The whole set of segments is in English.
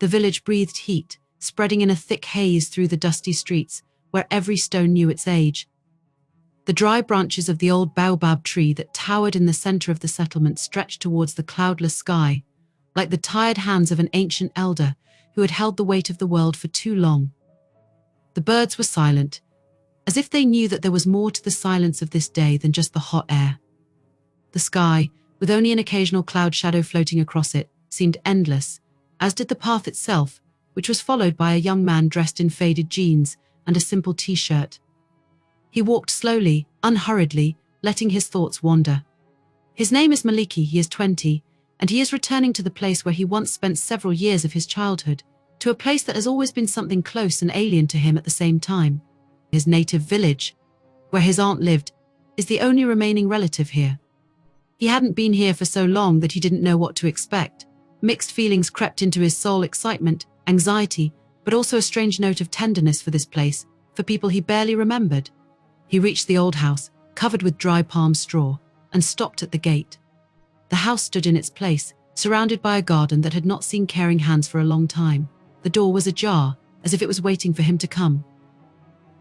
The village breathed heat, spreading in a thick haze through the dusty streets, where every stone knew its age. The dry branches of the old baobab tree that towered in the center of the settlement stretched towards the cloudless sky, like the tired hands of an ancient elder who had held the weight of the world for too long. The birds were silent, as if they knew that there was more to the silence of this day than just the hot air. The sky, with only an occasional cloud shadow floating across it, seemed endless, as did the path itself, which was followed by a young man dressed in faded jeans and a simple t-shirt. He walked slowly, unhurriedly, letting his thoughts wander. His name is Maliki, he is 20, and he is returning to the place where he once spent several years of his childhood, to a place that has always been something close and alien to him at the same time. His native village, where his aunt lived, is the only remaining relative here. He hadn't been here for so long that he didn't know what to expect. Mixed feelings crept into his soul: excitement, anxiety, but also a strange note of tenderness for this place, for people he barely remembered. He reached the old house, covered with dry palm straw, and stopped at the gate. The house stood in its place, surrounded by a garden that had not seen caring hands for a long time. The door was ajar, as if it was waiting for him to come.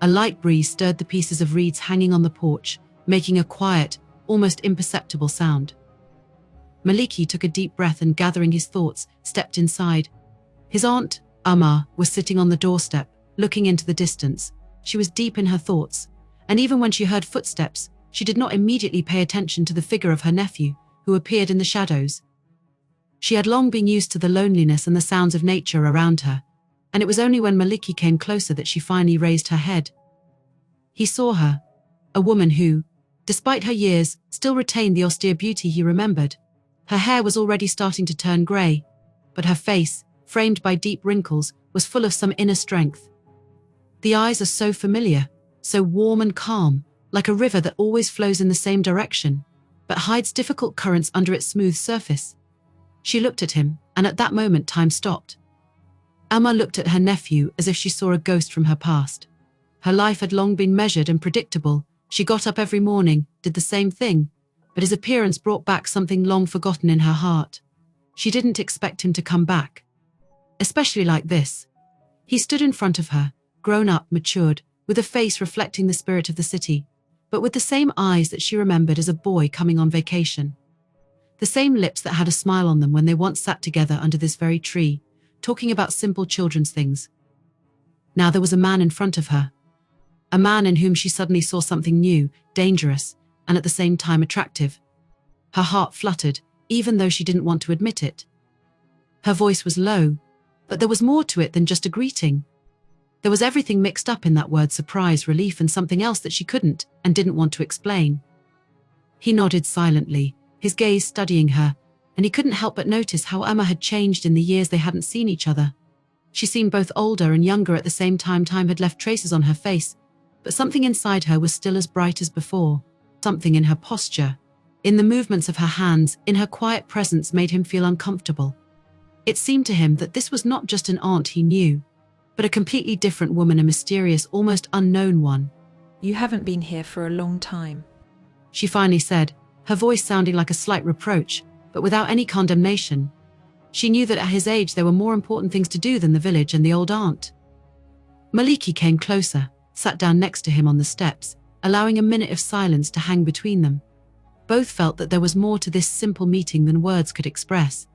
A light breeze stirred the pieces of reeds hanging on the porch, making a quiet, almost imperceptible sound. Maliki took a deep breath and, gathering his thoughts, stepped inside. His Aunt Amar was sitting on the doorstep, looking into the distance. She was deep in her thoughts, and even when she heard footsteps, she did not immediately pay attention to the figure of her nephew, who appeared in the shadows. She had long been used to the loneliness and the sounds of nature around her, and it was only when Maliki came closer that she finally raised her head. He saw her, a woman who, despite her years, still retained the austere beauty he remembered. Her hair was already starting to turn grey, but her face, framed by deep wrinkles, was full of some inner strength. The eyes are so familiar, so warm and calm, like a river that always flows in the same direction, but hides difficult currents under its smooth surface. She looked at him, and at that moment time stopped. Amar looked at her nephew as if she saw a ghost from her past. Her life had long been measured and predictable. She got up every morning, did the same thing, but his appearance brought back something long forgotten in her heart. She didn't expect him to come back, especially like this. He stood in front of her, grown up, matured, with a face reflecting the spirit of the city, but with the same eyes that she remembered as a boy coming on vacation. The same lips that had a smile on them when they once sat together under this very tree, talking about simple children's things. Now there was a man in front of her, a man in whom she suddenly saw something new, dangerous, and at the same time attractive. Her heart fluttered, even though she didn't want to admit it. Her voice was low, but there was more to it than just a greeting. There was everything mixed up in that word: surprise, relief, and something else that she couldn't and didn't want to explain. He nodded silently, his gaze studying her, and he couldn't help but notice how Emma had changed in the years they hadn't seen each other. She seemed both older and younger at the same time. Time had left traces on her face, but something inside her was still as bright as before. Something in her posture, in the movements of her hands, in her quiet presence made him feel uncomfortable. It seemed to him that this was not just an aunt he knew, but a completely different woman, a mysterious, almost unknown one. "You haven't been here for a long time," she finally said, her voice sounding like a slight reproach, but without any condemnation. She knew that at his age there were more important things to do than the village and the old aunt. Maliki came closer, sat down next to him on the steps, allowing a minute of silence to hang between them. Both felt that there was more to this simple meeting than words could express.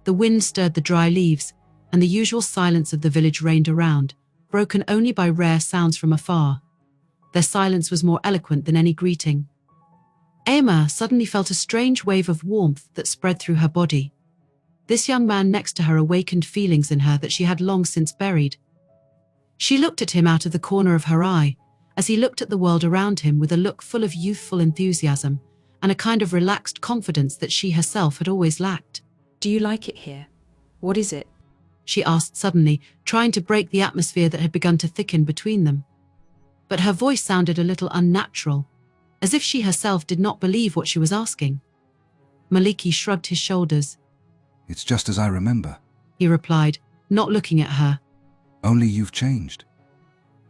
The wind stirred the dry leaves, and the usual silence of the village reigned around, broken only by rare sounds from afar. Their silence was more eloquent than any greeting. Amar suddenly felt a strange wave of warmth that spread through her body. This young man next to her awakened feelings in her that she had long since buried. She looked at him out of the corner of her eye, as he looked at the world around him with a look full of youthful enthusiasm and a kind of relaxed confidence that she herself had always lacked. "Do you like it here? What is it?" she asked suddenly, trying to break the atmosphere that had begun to thicken between them. But her voice sounded a little unnatural, as if she herself did not believe what she was asking. Maliki shrugged his shoulders. "It's just as I remember," he replied, not looking at her. "Only you've changed."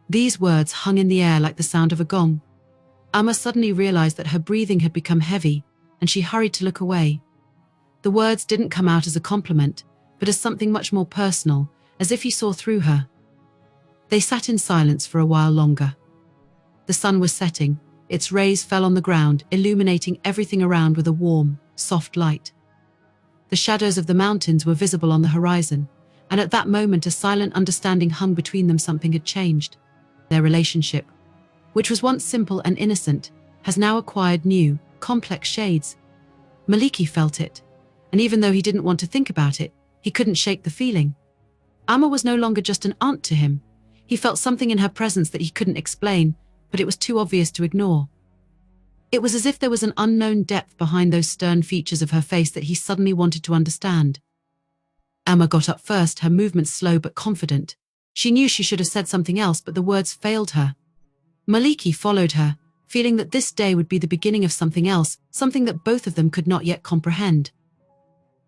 These words hung in the air like the sound of a gong. Amma suddenly realized that her breathing had become heavy, and she hurried to look away. The words didn't come out as a compliment, but as something much more personal, as if he saw through her. They sat in silence for a while longer. The sun was setting, its rays fell on the ground, illuminating everything around with a warm, soft light. The shadows of the mountains were visible on the horizon, and at that moment a silent understanding hung between them. Something had changed. Their relationship, which was once simple and innocent, has now acquired new, complex shades. Maliki felt it, and even though he didn't want to think about it, he couldn't shake the feeling. Amar was no longer just an aunt to him. He felt something in her presence that he couldn't explain, but it was too obvious to ignore. It was as if there was an unknown depth behind those stern features of her face that he suddenly wanted to understand. Amar got up first, her movements slow but confident. She knew she should have said something else, but the words failed her. Maliki followed her, feeling that this day would be the beginning of something else, something that both of them could not yet comprehend.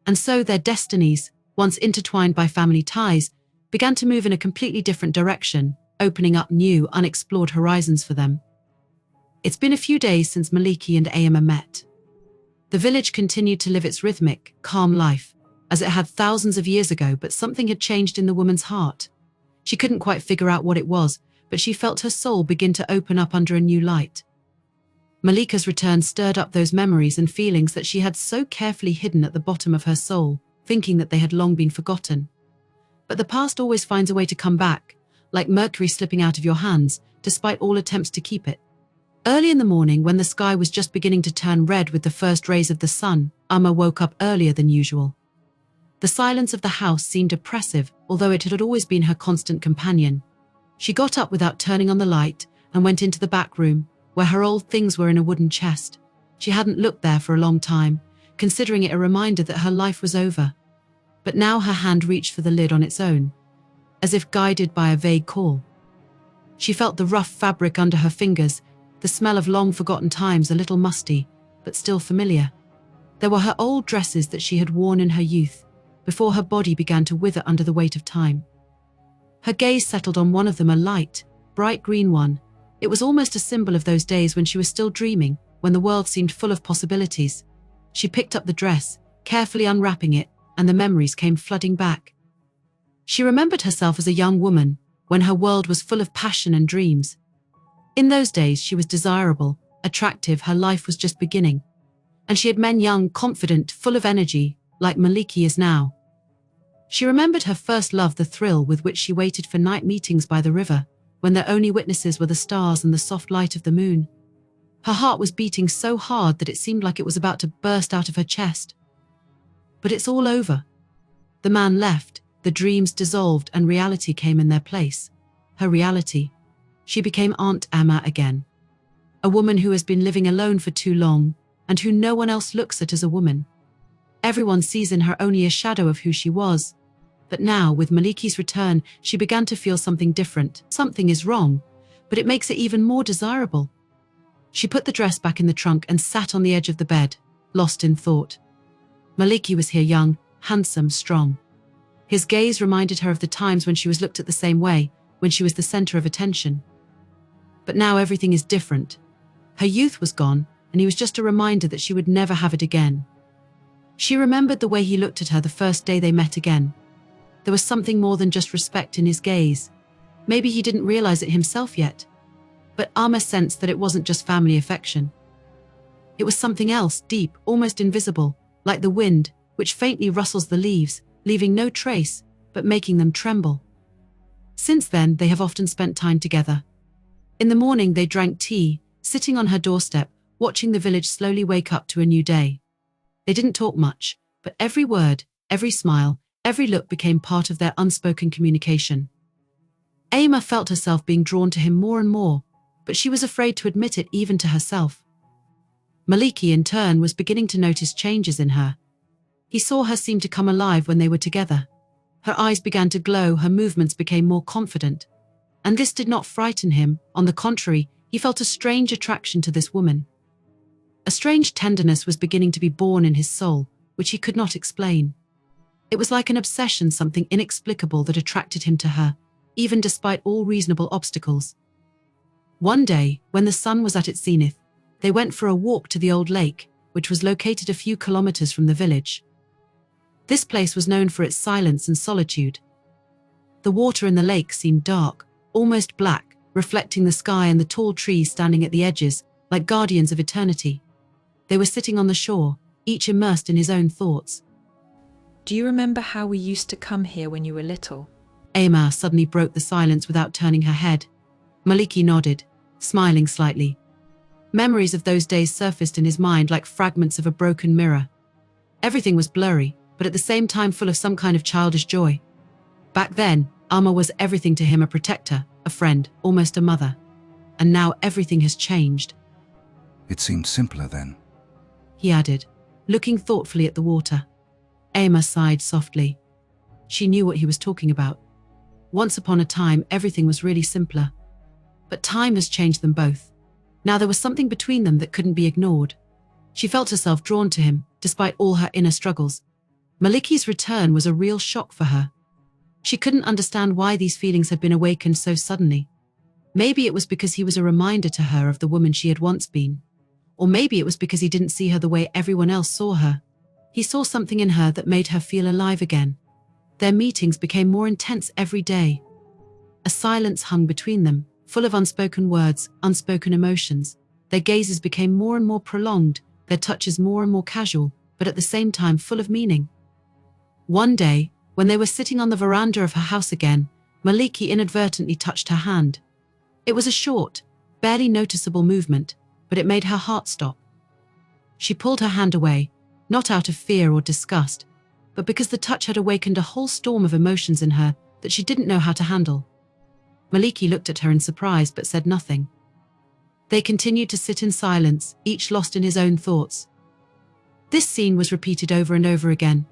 And so their destinies, once intertwined by family ties, began to move in a completely different direction, opening up new, unexplored horizons for them. It's been a few days since Maliki and Aunt Amar met. The village continued to live its rhythmic, calm life, as it had thousands of years ago, but something had changed in the woman's heart. She couldn't quite figure out what it was, but she felt her soul begin to open up under a new light. Malika's return stirred up those memories and feelings that she had so carefully hidden at the bottom of her soul, thinking that they had long been forgotten. But the past always finds a way to come back, like mercury slipping out of your hands, despite all attempts to keep it. Early in the morning, when the sky was just beginning to turn red with the first rays of the sun, Amar woke up earlier than usual. The silence of the house seemed oppressive, although it had always been her constant companion. She got up without turning on the light and went into the back room, where her old things were in a wooden chest. She hadn't looked there for a long time, considering it a reminder that her life was over. But now her hand reached for the lid on its own, as if guided by a vague call. She felt the rough fabric under her fingers, the smell of long-forgotten times, a little musty, but still familiar. There were her old dresses that she had worn in her youth, before her body began to wither under the weight of time. Her gaze settled on one of them, a light, bright green one. It was almost a symbol of those days when she was still dreaming, when the world seemed full of possibilities. She picked up the dress, carefully unwrapping it, and the memories came flooding back. She remembered herself as a young woman, when her world was full of passion and dreams. In those days, she was desirable, attractive, her life was just beginning. And she had men young, confident, full of energy, like Maliki is now. She remembered her first love, the thrill with which she waited for night meetings by the river, when their only witnesses were the stars and the soft light of the moon. Her heart was beating so hard that it seemed like it was about to burst out of her chest. But it's all over. The man left, the dreams dissolved, and reality came in their place. Her reality. She became Aunt Amar again. A woman who has been living alone for too long, and who no one else looks at as a woman. Everyone sees in her only a shadow of who she was. But now, with Maliki's return, she began to feel something different. Something is wrong, but it makes it even more desirable. She put the dress back in the trunk and sat on the edge of the bed, lost in thought. Maliki was here, young, handsome, strong. His gaze reminded her of the times when she was looked at the same way, when she was the center of attention. But now everything is different. Her youth was gone, and he was just a reminder that she would never have it again. She remembered the way he looked at her the first day they met again. There was something more than just respect in his gaze. Maybe he didn't realize it himself yet. But Amar sensed that it wasn't just family affection. It was something else, deep, almost invisible, like the wind, which faintly rustles the leaves, leaving no trace, but making them tremble. Since then, they have often spent time together. In the morning, they drank tea, sitting on her doorstep, watching the village slowly wake up to a new day. They didn't talk much, but every word, every smile, every look became part of their unspoken communication. Amar felt herself being drawn to him more and more, but she was afraid to admit it even to herself. Maliki, in turn, was beginning to notice changes in her. He saw her seem to come alive when they were together. Her eyes began to glow, her movements became more confident. And this did not frighten him. On the contrary, he felt a strange attraction to this woman. A strange tenderness was beginning to be born in his soul, which he could not explain. It was like an obsession, something inexplicable that attracted him to her, even despite all reasonable obstacles. One day, when the sun was at its zenith, they went for a walk to the old lake, which was located a few kilometers from the village. This place was known for its silence and solitude. The water in the lake seemed dark, almost black, reflecting the sky and the tall trees standing at the edges, like guardians of eternity. They were sitting on the shore, each immersed in his own thoughts. Do you remember how we used to come here when you were little? Amar suddenly broke the silence without turning her head. Maliki nodded, smiling slightly. Memories of those days surfaced in his mind like fragments of a broken mirror. Everything was blurry, but at the same time full of some kind of childish joy. Back then, Amar was everything to him, a protector, a friend, almost a mother. And now everything has changed. It seemed simpler then. He added, looking thoughtfully at the water. Amar sighed softly. She knew what he was talking about. Once upon a time, everything was really simpler. But time has changed them both. Now there was something between them that couldn't be ignored. She felt herself drawn to him, despite all her inner struggles. Maliki's return was a real shock for her. She couldn't understand why these feelings had been awakened so suddenly. Maybe it was because he was a reminder to her of the woman she had once been. Or maybe it was because he didn't see her the way everyone else saw her. He saw something in her that made her feel alive again. Their meetings became more intense every day. A silence hung between them, full of unspoken words, unspoken emotions. Their gazes became more and more prolonged, their touches more and more casual, but at the same time full of meaning. One day, when they were sitting on the veranda of her house again, Maliki inadvertently touched her hand. It was a short, barely noticeable movement, but it made her heart stop. She pulled her hand away, not out of fear or disgust, but because the touch had awakened a whole storm of emotions in her that she didn't know how to handle. Maliki looked at her in surprise but said nothing. They continued to sit in silence, each lost in his own thoughts. This scene was repeated over and over again.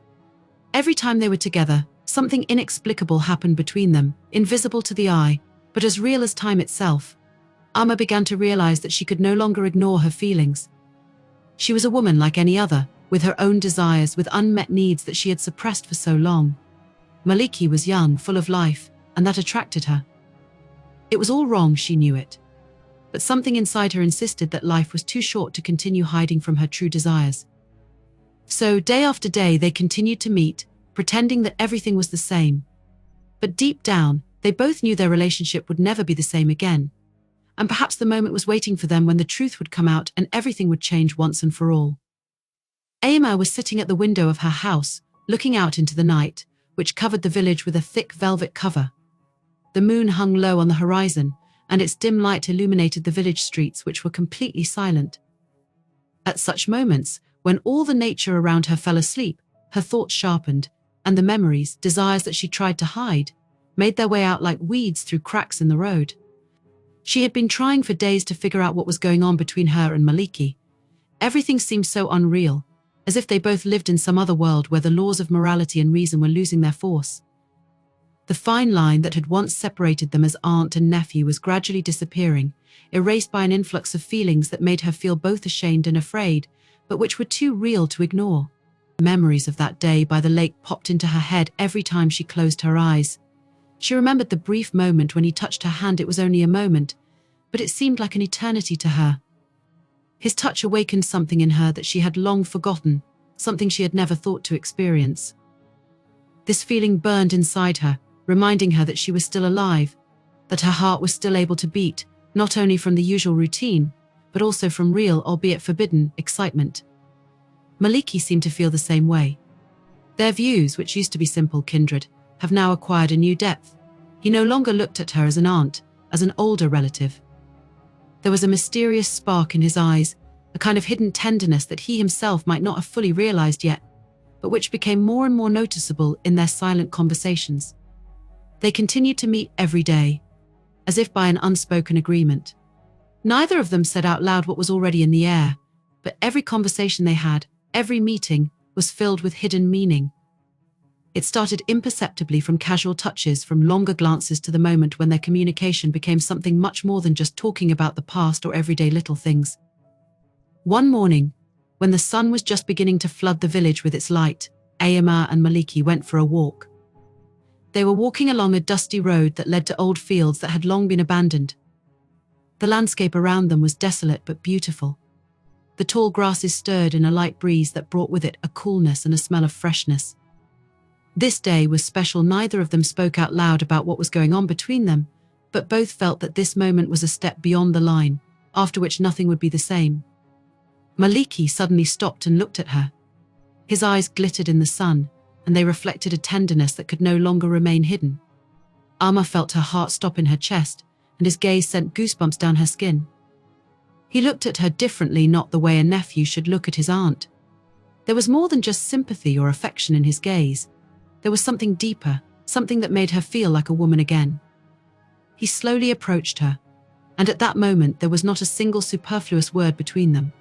Every time they were together, something inexplicable happened between them, invisible to the eye, but as real as time itself. Amar began to realize that she could no longer ignore her feelings. She was a woman like any other, with her own desires, with unmet needs that she had suppressed for so long. Maliki was young, full of life, and that attracted her. It was all wrong, she knew it. But something inside her insisted that life was too short to continue hiding from her true desires. So, day after day, they continued to meet, pretending that everything was the same. But deep down, they both knew their relationship would never be the same again. And perhaps the moment was waiting for them when the truth would come out and everything would change once and for all. Amar was sitting at the window of her house, looking out into the night, which covered the village with a thick velvet cover. The moon hung low on the horizon, and its dim light illuminated the village streets, which were completely silent. At such moments, when all the nature around her fell asleep, her thoughts sharpened, and the memories, desires that she tried to hide, made their way out like weeds through cracks in the road. She had been trying for days to figure out what was going on between her and Maliki. Everything seemed so unreal, as if they both lived in some other world where the laws of morality and reason were losing their force. The fine line that had once separated them as aunt and nephew was gradually disappearing, erased by an influx of feelings that made her feel both ashamed and afraid, but which were too real to ignore. Memories of that day by the lake popped into her head every time she closed her eyes. She remembered the brief moment when he touched her hand. It was only a moment, but it seemed like an eternity to her. His touch awakened something in her that she had long forgotten, something she had never thought to experience. This feeling burned inside her, reminding her that she was still alive, that her heart was still able to beat, not only from the usual routine, but also from real, albeit forbidden, excitement. Maliki seemed to feel the same way. Their views, which used to be simple, kindred, have now acquired a new depth. He no longer looked at her as an aunt, as an older relative. There was a mysterious spark in his eyes, a kind of hidden tenderness that he himself might not have fully realized yet, but which became more and more noticeable in their silent conversations. They continued to meet every day, as if by an unspoken agreement. Neither of them said out loud what was already in the air, but every conversation they had, every meeting, was filled with hidden meaning. It started imperceptibly from casual touches, from longer glances, to the moment when their communication became something much more than just talking about the past or everyday little things. One morning, when the sun was just beginning to flood the village with its light, Amar and Maliki went for a walk. They were walking along a dusty road that led to old fields that had long been abandoned. The landscape around them was desolate but beautiful. The tall grasses stirred in a light breeze that brought with it a coolness and a smell of freshness. This day was special. Neither of them spoke out loud about what was going on between them, but both felt that this moment was a step beyond the line, after which nothing would be the same. Maliki suddenly stopped and looked at her. His eyes glittered in the sun, and they reflected a tenderness that could no longer remain hidden. Amar felt her heart stop in her chest, and his gaze sent goosebumps down her skin. He looked at her differently, not the way a nephew should look at his aunt. There was more than just sympathy or affection in his gaze. There was something deeper, something that made her feel like a woman again. He slowly approached her, and at that moment there was not a single superfluous word between them.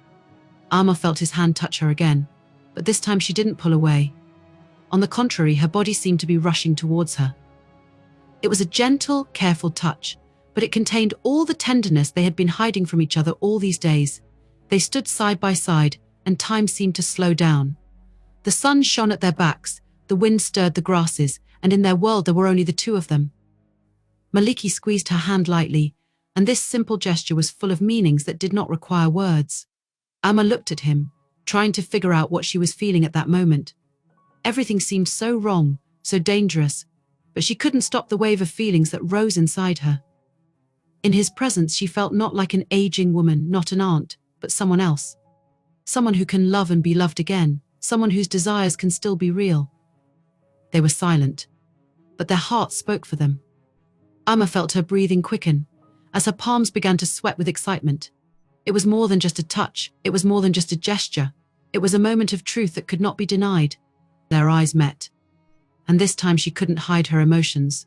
Amar felt his hand touch her again, but this time she didn't pull away. On the contrary, her body seemed to be rushing towards her. It was a gentle, careful touch, but it contained all the tenderness they had been hiding from each other all these days. They stood side by side, and time seemed to slow down. The sun shone at their backs, the wind stirred the grasses, and in their world there were only the two of them. Maliki squeezed her hand lightly, and this simple gesture was full of meanings that did not require words. Amar looked at him, trying to figure out what she was feeling at that moment. Everything seemed so wrong, so dangerous, but she couldn't stop the wave of feelings that rose inside her. In his presence she felt not like an aging woman, not an aunt, but someone else. Someone who can love and be loved again, someone whose desires can still be real. They were silent, but their hearts spoke for them. Amar felt her breathing quicken, as her palms began to sweat with excitement. It was more than just a touch, it was more than just a gesture. It was a moment of truth that could not be denied. Their eyes met, and this time she couldn't hide her emotions.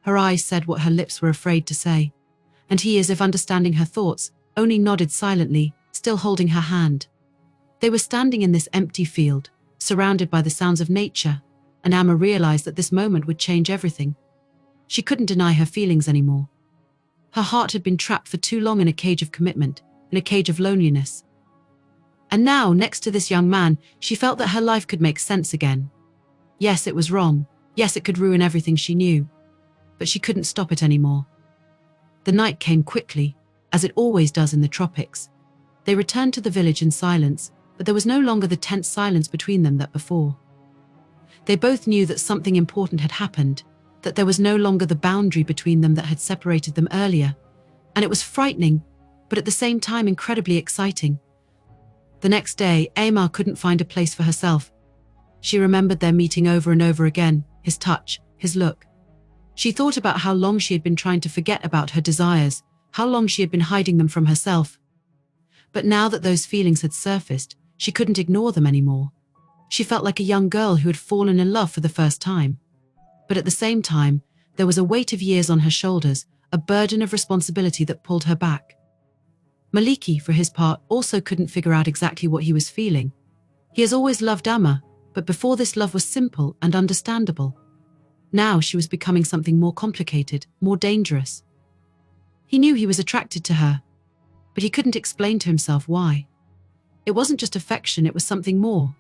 Her eyes said what her lips were afraid to say, and he, as if understanding her thoughts, only nodded silently, still holding her hand. They were standing in this empty field, surrounded by the sounds of nature, and Amar realized that this moment would change everything. She couldn't deny her feelings anymore. Her heart had been trapped for too long in a cage of commitment, in a cage of loneliness. And now, next to this young man, she felt that her life could make sense again. Yes, it was wrong. Yes, it could ruin everything she knew. But she couldn't stop it anymore. The night came quickly, as it always does in the tropics. They returned to the village in silence, but there was no longer the tense silence between them that before. They both knew that something important had happened, that there was no longer the boundary between them that had separated them earlier, and it was frightening, but at the same time incredibly exciting. The next day, Amar couldn't find a place for herself. She remembered their meeting over and over again, his touch, his look. She thought about how long she had been trying to forget about her desires, how long she had been hiding them from herself. But now that those feelings had surfaced, she couldn't ignore them anymore. She felt like a young girl who had fallen in love for the first time. But at the same time, there was a weight of years on her shoulders, a burden of responsibility that pulled her back. Maliki, for his part, also couldn't figure out exactly what he was feeling. He has always loved Amar, but before this love was simple and understandable. Now she was becoming something more complicated, more dangerous. He knew he was attracted to her, but he couldn't explain to himself why. It wasn't just affection, it was something more,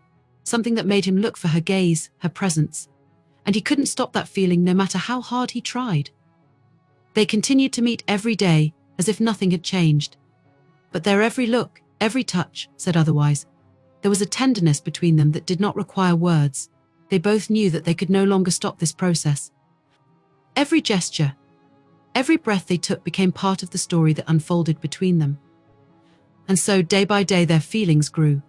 something that made him look for her gaze, her presence, and he couldn't stop that feeling no matter how hard he tried. They continued to meet every day, as if nothing had changed. But their every look, every touch, said otherwise. There was a tenderness between them that did not require words. They both knew that they could no longer stop this process. Every gesture, every breath they took became part of the story that unfolded between them. And so, day by day, their feelings grew.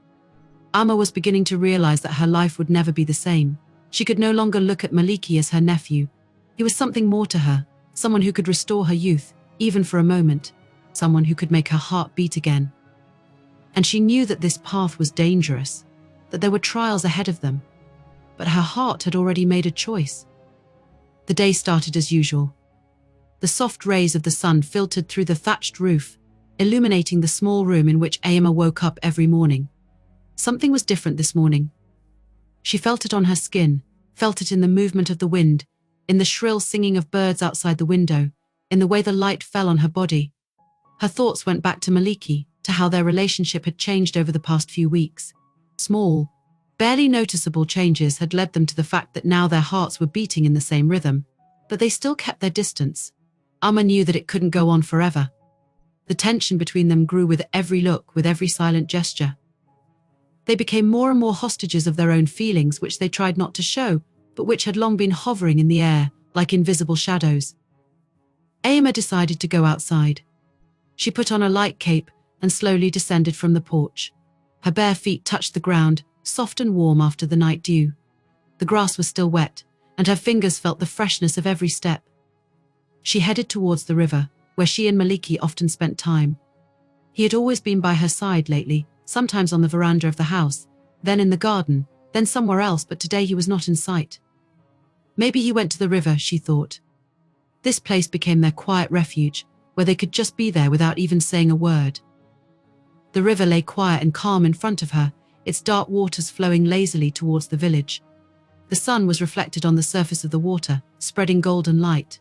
Amar was beginning to realize that her life would never be the same. She could no longer look at Maliki as her nephew. He was something more to her, someone who could restore her youth, even for a moment, someone who could make her heart beat again. And she knew that this path was dangerous, that there were trials ahead of them, but her heart had already made a choice. The day started as usual. The soft rays of the sun filtered through the thatched roof, illuminating the small room in which Amar woke up every morning. Something was different this morning. She felt it on her skin, felt it in the movement of the wind, in the shrill singing of birds outside the window, in the way the light fell on her body. Her thoughts went back to Maliki, to how their relationship had changed over the past few weeks. Small, barely noticeable changes had led them to the fact that now their hearts were beating in the same rhythm, but they still kept their distance. Amar knew that it couldn't go on forever. The tension between them grew with every look, with every silent gesture. They became more and more hostages of their own feelings, which they tried not to show, but which had long been hovering in the air like invisible shadows. Aunt Amar decided to go outside. She put on a light cape and slowly descended from the porch. Her bare feet touched the ground, soft and warm after the night dew. The grass was still wet, and her fingers felt the freshness of every step. She headed towards the river, where she and Maliki often spent time. He had always been by her side lately, sometimes on the veranda of the house, then in the garden, then somewhere else, but today he was not in sight. Maybe he went to the river, she thought. This place became their quiet refuge, where they could just be there without even saying a word. The river lay quiet and calm in front of her, its dark waters flowing lazily towards the village. The sun was reflected on the surface of the water, spreading golden light.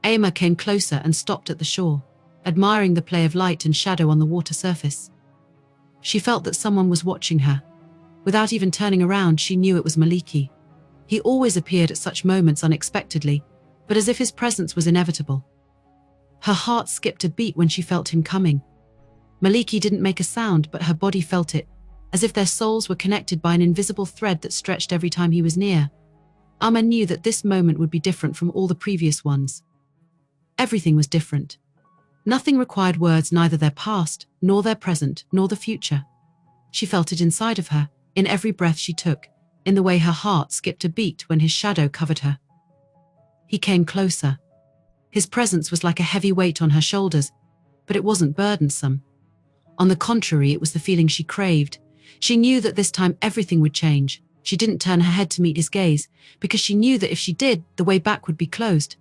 Aunt Amar came closer and stopped at the shore, admiring the play of light and shadow on the water surface. She felt that someone was watching her. Without even turning around, she knew it was Maliki. He always appeared at such moments unexpectedly, but as if his presence was inevitable. Her heart skipped a beat when she felt him coming. Maliki didn't make a sound, but her body felt it, as if their souls were connected by an invisible thread that stretched every time he was near. Amar knew that this moment would be different from all the previous ones. Everything was different. Nothing required words, neither their past, nor their present, nor the future. She felt it inside of her, in every breath she took, in the way her heart skipped a beat when his shadow covered her. He came closer. His presence was like a heavy weight on her shoulders, but it wasn't burdensome. On the contrary, it was the feeling she craved. She knew that this time everything would change. She didn't turn her head to meet his gaze, because she knew that if she did, the way back would be closed.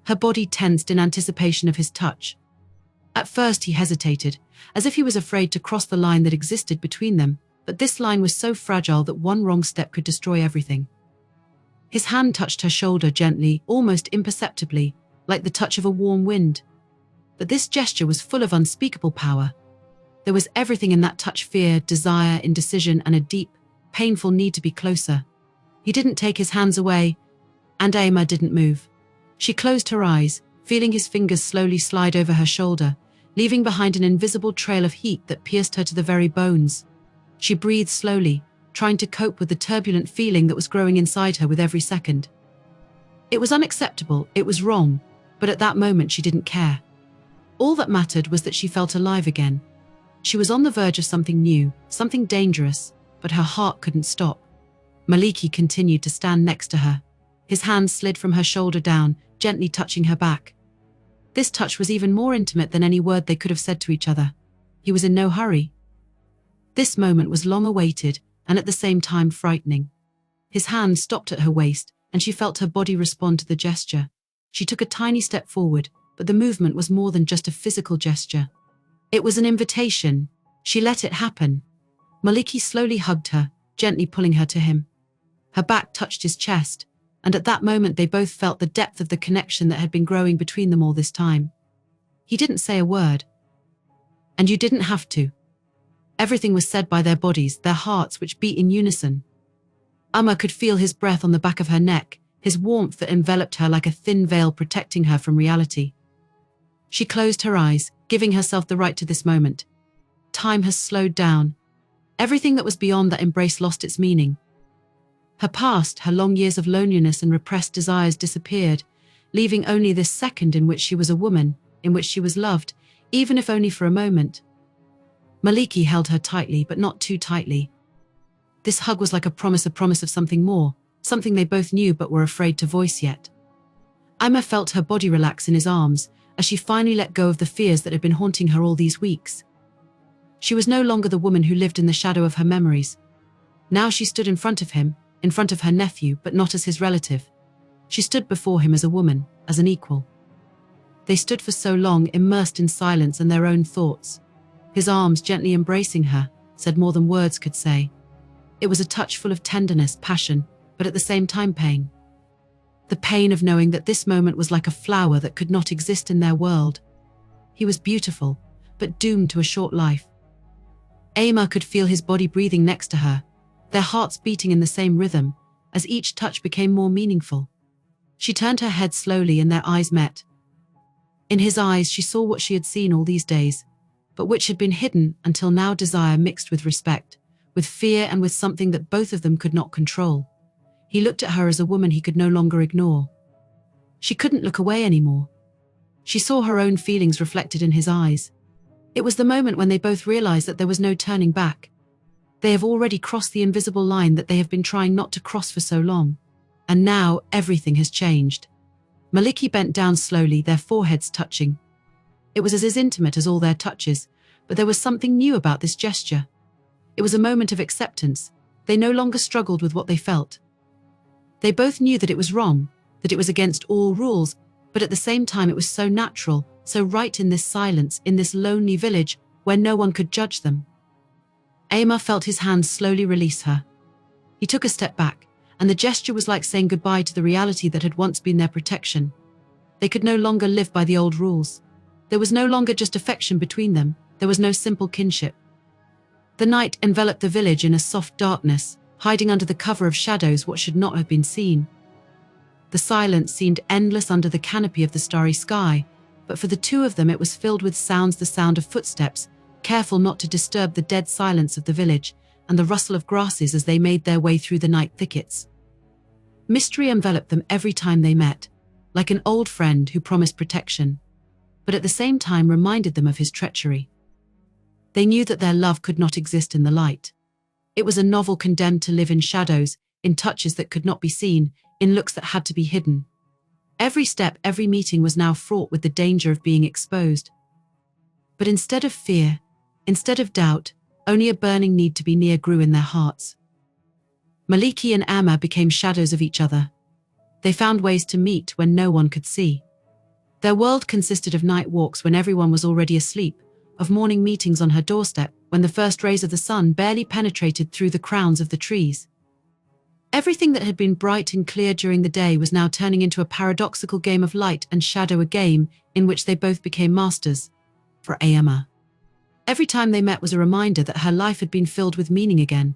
Her body tensed in anticipation of his touch. At first he hesitated, as if he was afraid to cross the line that existed between them, but this line was so fragile that one wrong step could destroy everything. His hand touched her shoulder gently, almost imperceptibly, like the touch of a warm wind. But this gesture was full of unspeakable power. There was everything in that touch: fear, desire, indecision, and a deep, painful need to be closer. He didn't take his hands away, and Aunt Amar didn't move. She closed her eyes, feeling his fingers slowly slide over her shoulder, leaving behind an invisible trail of heat that pierced her to the very bones. She breathed slowly, trying to cope with the turbulent feeling that was growing inside her with every second. It was unacceptable, it was wrong, but at that moment she didn't care. All that mattered was that she felt alive again. She was on the verge of something new, something dangerous, but her heart couldn't stop. Maliki continued to stand next to her. His hand slid from her shoulder down, gently touching her back. This touch was even more intimate than any word they could have said to each other. He was in no hurry. This moment was long awaited, and at the same time frightening. His hand stopped at her waist, and she felt her body respond to the gesture. She took a tiny step forward, but the movement was more than just a physical gesture. It was an invitation. She let it happen. Maliki slowly hugged her, gently pulling her to him. Her back touched his chest, and at that moment they both felt the depth of the connection that had been growing between them all this time. He didn't say a word. And you didn't have to. Everything was said by their bodies, their hearts, which beat in unison. Amar could feel his breath on the back of her neck, his warmth that enveloped her like a thin veil protecting her from reality. She closed her eyes, giving herself the right to this moment. Time has slowed down. Everything that was beyond that embrace lost its meaning. Her past, her long years of loneliness and repressed desires disappeared, leaving only this second in which she was a woman, in which she was loved, even if only for a moment. Maliki held her tightly, but not too tightly. This hug was like a promise of something more, something they both knew but were afraid to voice yet. Aunt Amar felt her body relax in his arms as she finally let go of the fears that had been haunting her all these weeks. She was no longer the woman who lived in the shadow of her memories. Now she stood in front of him, in front of her nephew, but not as his relative. She stood before him as a woman, as an equal. They stood for so long, immersed in silence and their own thoughts. His arms, gently embracing her, said more than words could say. It was a touch full of tenderness, passion, but at the same time pain. The pain of knowing that this moment was like a flower that could not exist in their world. He was beautiful, but doomed to a short life. Aunt Amar could feel his body breathing next to her, their hearts beating in the same rhythm, as each touch became more meaningful. She turned her head slowly and their eyes met. In his eyes she saw what she had seen all these days, but which had been hidden until now: desire mixed with respect, with fear and with something that both of them could not control. he looked at her as a woman he could no longer ignore. She couldn't look away anymore. She saw her own feelings reflected in his eyes. It was the moment when they both realized that there was no turning back. They have already crossed the invisible line that they have been trying not to cross for so long. And now everything has changed. Maliki bent down slowly, their foreheads touching. It was as intimate as all their touches, but there was something new about this gesture. It was a moment of acceptance. They no longer struggled with what they felt. They both knew that it was wrong, that it was against all rules, but at the same time it was so natural, so right in this silence, in this lonely village where no one could judge them. Amar felt his hands slowly release her. He took a step back, and the gesture was like saying goodbye to the reality that had once been their protection. They could no longer live by the old rules. There was no longer just affection between them, there was no simple kinship. The night enveloped the village in a soft darkness, hiding under the cover of shadows what should not have been seen. The silence seemed endless under the canopy of the starry sky, but for the two of them it was filled with sounds, the sound of footsteps, careful not to disturb the dead silence of the village, and the rustle of grasses as they made their way through the night thickets. Mystery enveloped them every time they met, like an old friend who promised protection, but at the same time reminded them of his treachery. They knew that their love could not exist in the light. It was a novel condemned to live in shadows, in touches that could not be seen, in looks that had to be hidden. Every step, every meeting was now fraught with the danger of being exposed. But instead of fear, instead of doubt, only a burning need to be near grew in their hearts. Maliki and Amar became shadows of each other. They found ways to meet when no one could see. Their world consisted of night walks when everyone was already asleep, of morning meetings on her doorstep when the first rays of the sun barely penetrated through the crowns of the trees. Everything that had been bright and clear during the day was now turning into a paradoxical game of light and shadow, a game in which they both became masters. For Amar, every time they met was a reminder that her life had been filled with meaning again.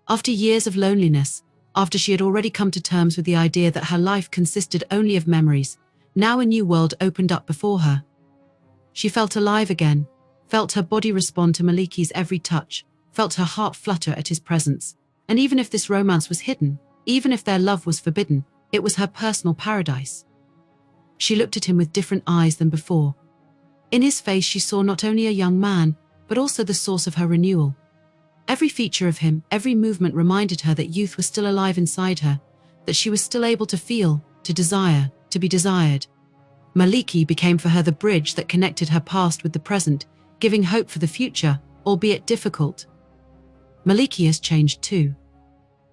After years of loneliness, after she had already come to terms with the idea that her life consisted only of memories, now a new world opened up before her. She felt alive again, felt her body respond to Maliki's every touch, felt her heart flutter at his presence. And even if this romance was hidden, even if their love was forbidden, it was her personal paradise. She looked at him with different eyes than before. In his face she saw not only a young man, but also the source of her renewal. Every feature of him, every movement reminded her that youth was still alive inside her, that she was still able to feel, to desire, to be desired. Maliki became for her the bridge that connected her past with the present, giving hope for the future, albeit difficult. Maliki has changed too.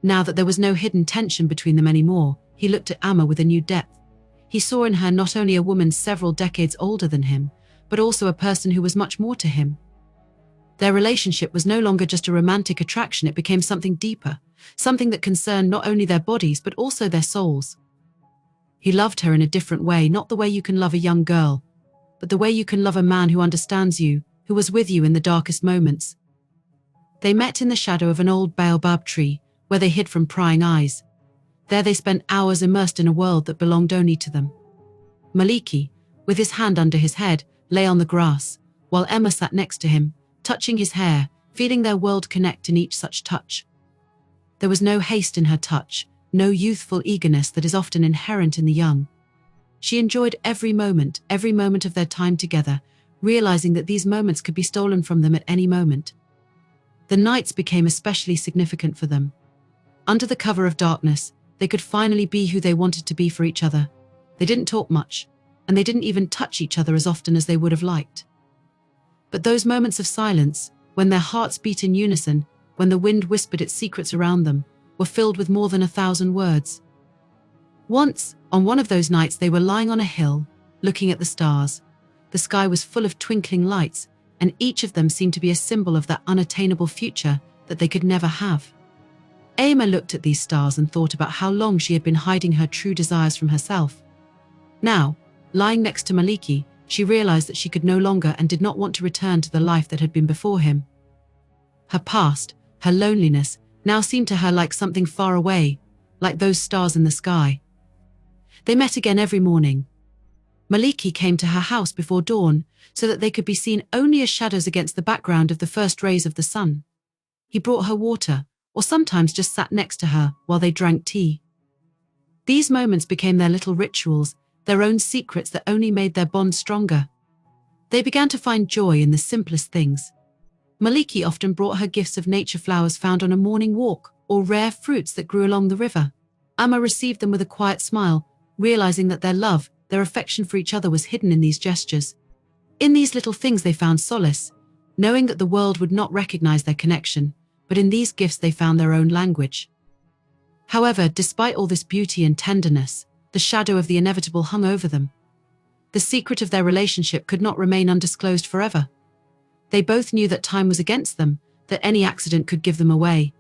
Now that there was no hidden tension between them anymore, he looked at Amar with a new depth. He saw in her not only a woman several decades older than him, but also a person who was much more to him. Their relationship was no longer just a romantic attraction, it became something deeper, something that concerned not only their bodies but also their souls. He loved her in a different way, not the way you can love a young girl, but the way you can love a man who understands you, who was with you in the darkest moments. They met in the shadow of an old baobab tree, where they hid from prying eyes. There they spent hours immersed in a world that belonged only to them. Maliki, with his hand under his head, lay on the grass, while Amar sat next to him, touching his hair, feeling their world connect in each such touch. There was no haste in her touch, no youthful eagerness that is often inherent in the young. She enjoyed every moment of their time together, realizing that these moments could be stolen from them at any moment. The nights became especially significant for them. Under the cover of darkness, they could finally be who they wanted to be for each other. They didn't talk much, and they didn't even touch each other as often as they would have liked. But those moments of silence, when their hearts beat in unison, when the wind whispered its secrets around them, were filled with more than 1,000 words. Once, on one of those nights, they were lying on a hill, looking at the stars. The sky was full of twinkling lights, and each of them seemed to be a symbol of that unattainable future that they could never have. Amar looked at these stars and thought about how long she had been hiding her true desires from herself. Now, lying next to Maliki, she realized that she could no longer and did not want to return to the life that had been before him. Her past, her loneliness, now seemed to her like something far away, like those stars in the sky. They met again every morning. Maliki came to her house before dawn, so that they could be seen only as shadows against the background of the first rays of the sun. He brought her water, or sometimes just sat next to her while they drank tea. These moments became their little rituals, their own secrets that only made their bond stronger. They began to find joy in the simplest things. Maliki often brought her gifts of nature flowers found on a morning walk, or rare fruits that grew along the river. Amar received them with a quiet smile, realizing that their love, their affection for each other was hidden in these gestures. In these little things they found solace, knowing that the world would not recognize their connection, but in these gifts they found their own language. However, despite all this beauty and tenderness, the shadow of the inevitable hung over them. The secret of their relationship could not remain undisclosed forever. They both knew that time was against them, that any accident could give them away.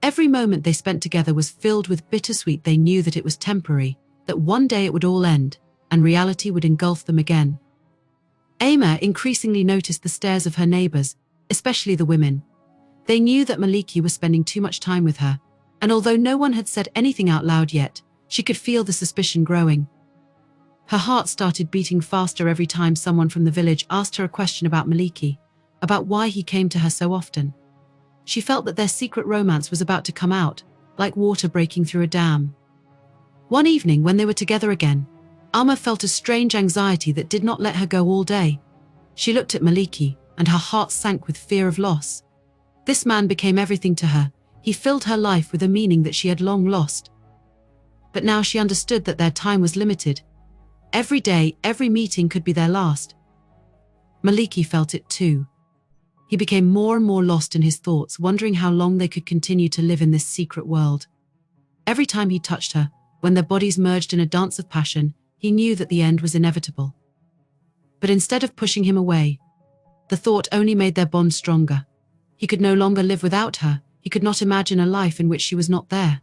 Every moment they spent together was filled with bittersweet. They knew that it was temporary, that one day it would all end, and reality would engulf them again. Amar increasingly noticed the stares of her neighbors, especially the women. They knew that Maliki was spending too much time with her, and although no one had said anything out loud yet, she could feel the suspicion growing. Her heart started beating faster every time someone from the village asked her a question about Maliki, about why he came to her so often. She felt that their secret romance was about to come out, like water breaking through a dam. One evening, when they were together again, Amar felt a strange anxiety that did not let her go all day. She looked at Maliki, and her heart sank with fear of loss. This man became everything to her. He filled her life with a meaning that she had long lost. But now she understood that their time was limited. Every day, every meeting could be their last. Maliki felt it too. He became more and more lost in his thoughts, wondering how long they could continue to live in this secret world. Every time he touched her, when their bodies merged in a dance of passion, he knew that the end was inevitable. But instead of pushing him away, the thought only made their bond stronger. He could no longer live without her. He could not imagine a life in which she was not there.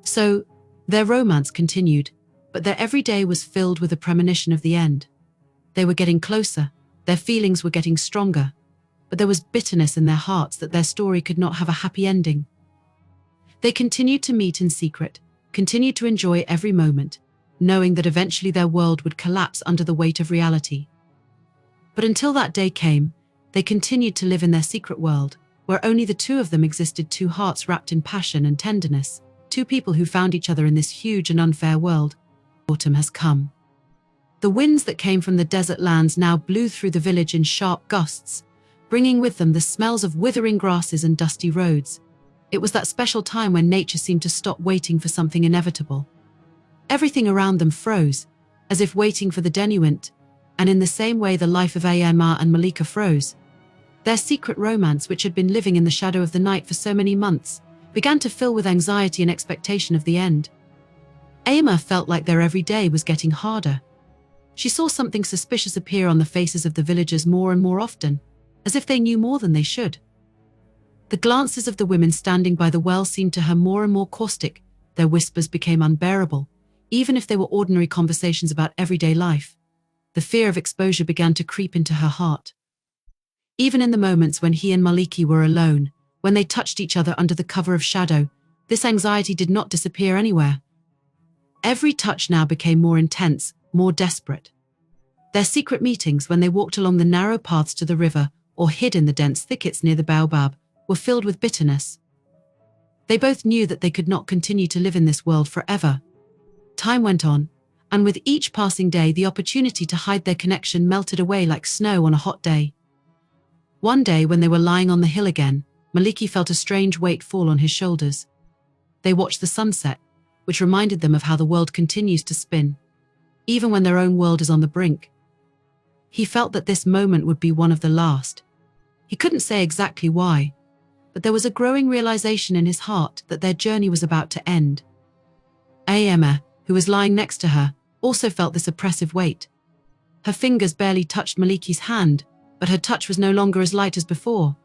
So, their romance continued, but their every day was filled with a premonition of the end. They were getting closer, their feelings were getting stronger, but there was bitterness in their hearts that their story could not have a happy ending. They continued to meet in secret, continued to enjoy every moment, knowing that eventually their world would collapse under the weight of reality. But until that day came, they continued to live in their secret world, where only the two of them existed, two hearts wrapped in passion and tenderness, two people who found each other in this huge and unfair world. Autumn has come. The winds that came from the desert lands now blew through the village in sharp gusts, bringing with them the smells of withering grasses and dusty roads. It was that special time when nature seemed to stop waiting for something inevitable. Everything around them froze, as if waiting for the denouement, and in the same way the life of Aunt Amar and Malika froze. Their secret romance, which had been living in the shadow of the night for so many months, began to fill with anxiety and expectation of the end. Amar felt like their every day was getting harder. She saw something suspicious appear on the faces of the villagers more and more often, as if they knew more than they should. The glances of the women standing by the well seemed to her more and more caustic. Their whispers became unbearable, even if they were ordinary conversations about everyday life. The fear of exposure began to creep into her heart. Even in the moments when he and Maliki were alone, when they touched each other under the cover of shadow, this anxiety did not disappear anywhere. Every touch now became more intense, more desperate. Their secret meetings, when they walked along the narrow paths to the river or hid in the dense thickets near the baobab, were filled with bitterness. They both knew that they could not continue to live in this world forever. Time went on, and with each passing day the opportunity to hide their connection melted away like snow on a hot day. One day, when they were lying on the hill again, Maliki felt a strange weight fall on his shoulders. They watched the sunset, which reminded them of how the world continues to spin, even when their own world is on the brink. He felt that this moment would be one of the last. He couldn't say exactly why, but there was a growing realization in his heart that their journey was about to end. Aunt Amar, who was lying next to her, also felt this oppressive weight. Her fingers barely touched Maliki's hand, but her touch was no longer as light as before.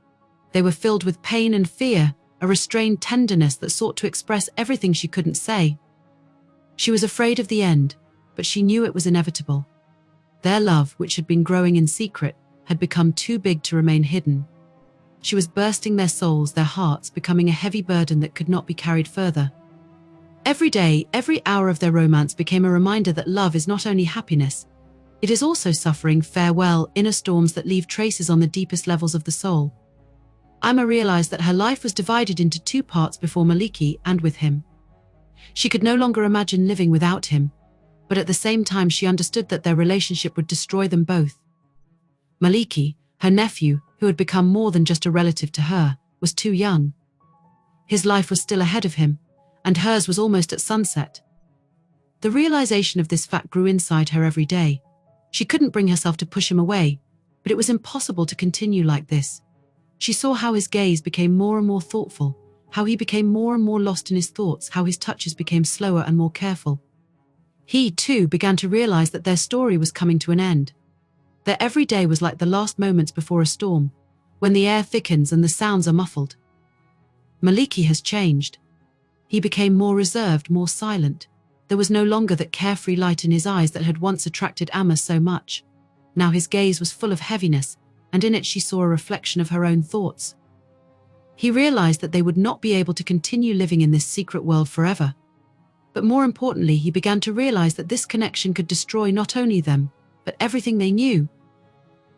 They were filled with pain and fear, a restrained tenderness that sought to express everything she couldn't say. She was afraid of the end, but she knew it was inevitable. Their love, which had been growing in secret, had become too big to remain hidden. She was bursting their souls, their hearts, becoming a heavy burden that could not be carried further. Every day, every hour of their romance became a reminder that love is not only happiness, it is also suffering, farewell, inner storms that leave traces on the deepest levels of the soul. Amma realized that her life was divided into two parts before Maliki and with him. She could no longer imagine living without him, but at the same time she understood that their relationship would destroy them both. Maliki, her nephew, who had become more than just a relative to her, was too young. His life was still ahead of him, and hers was almost at sunset. The realization of this fact grew inside her every day. She couldn't bring herself to push him away, but it was impossible to continue like this. She saw how his gaze became more and more thoughtful, how he became more and more lost in his thoughts, how his touches became slower and more careful. He, too, began to realize that their story was coming to an end. Their every day was like the last moments before a storm, when the air thickens and the sounds are muffled. Maliki has changed. He became more reserved, more silent. There was no longer that carefree light in his eyes that had once attracted Amma so much. Now his gaze was full of heaviness, and in it she saw a reflection of her own thoughts. He realized that they would not be able to continue living in this secret world forever. But more importantly, he began to realize that this connection could destroy not only them, but everything they knew.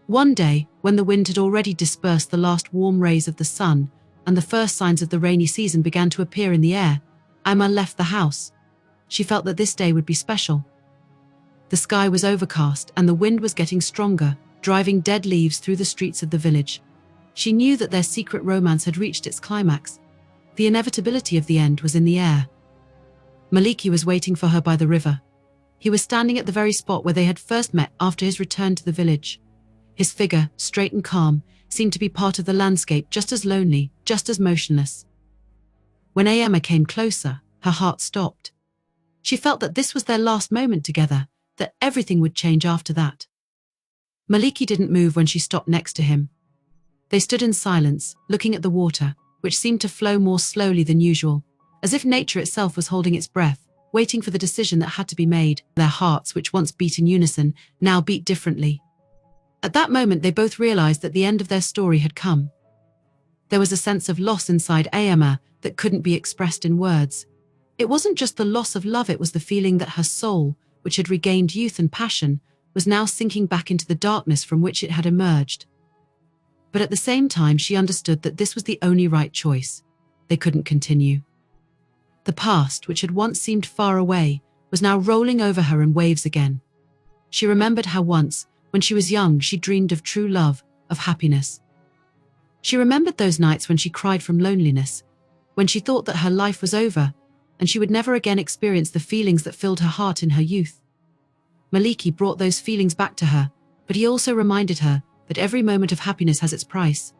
One day, when the wind had already dispersed the last warm rays of the sun, and the first signs of the rainy season began to appear in the air, Amma left the house. She felt that this day would be special. The sky was overcast and the wind was getting stronger, driving dead leaves through the streets of the village. She knew that their secret romance had reached its climax. The inevitability of the end was in the air. Maliki was waiting for her by the river. He was standing at the very spot where they had first met after his return to the village. His figure, straight and calm, seemed to be part of the landscape, just as lonely, just as motionless. When Amma came closer, her heart stopped. She felt that this was their last moment together, that everything would change after that. Maliki didn't move when she stopped next to him. They stood in silence, looking at the water, which seemed to flow more slowly than usual, as if nature itself was holding its breath, waiting for the decision that had to be made. Their hearts, which once beat in unison, now beat differently. At that moment, they both realized that the end of their story had come. There was a sense of loss inside Amma that couldn't be expressed in words. It wasn't just the loss of love, it was the feeling that her soul, which had regained youth and passion, was now sinking back into the darkness from which it had emerged. But at the same time, she understood that this was the only right choice. They couldn't continue. The past, which had once seemed far away, was now rolling over her in waves again. She remembered how once, when she was young, she dreamed of true love, of happiness. She remembered those nights when she cried from loneliness, when she thought that her life was over, and she would never again experience the feelings that filled her heart in her youth. Maliki brought those feelings back to her, but he also reminded her that every moment of happiness has its price.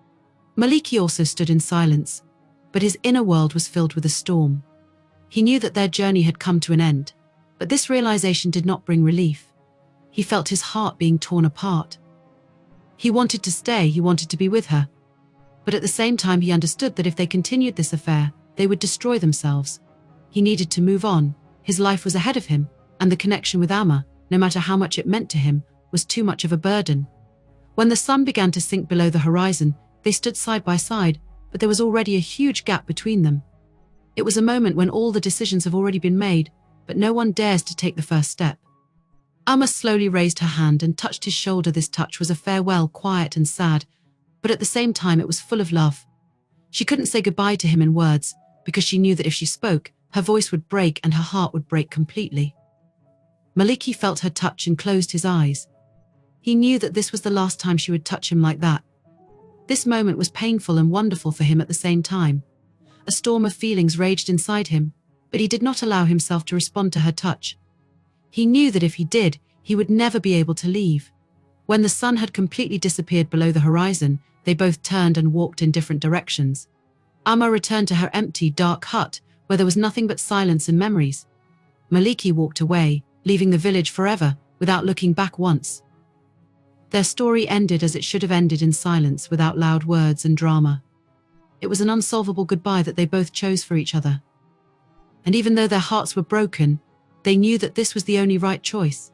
Maliki also stood in silence, but his inner world was filled with a storm. He knew that their journey had come to an end, but this realization did not bring relief. He felt his heart being torn apart. He wanted to stay, he wanted to be with her, but at the same time he understood that if they continued this affair, they would destroy themselves. He needed to move on. His life was ahead of him, and the connection with Amma, no matter how much it meant to him, was too much of a burden. When the sun began to sink below the horizon, they stood side by side, but there was already a huge gap between them. It was a moment when all the decisions have already been made, but no one dares to take the first step. Amma slowly raised her hand and touched his shoulder. This touch was a farewell, quiet and sad, but at the same time it was full of love. She couldn't say goodbye to him in words, because she knew that if she spoke, her voice would break and her heart would break completely. Maliki felt her touch and closed his eyes. He knew that this was the last time she would touch him like that. This moment was painful and wonderful for him at the same time. A storm of feelings raged inside him, but he did not allow himself to respond to her touch. He knew that if he did, he would never be able to leave. When the sun had completely disappeared below the horizon, they both turned and walked in different directions. Amma returned to her empty, dark hut, where there was nothing but silence and memories. Maliki walked away, leaving the village forever, without looking back once. Their story ended as it should have ended, in silence, without loud words and drama. It was an unsolvable goodbye that they both chose for each other. And even though their hearts were broken, they knew that this was the only right choice.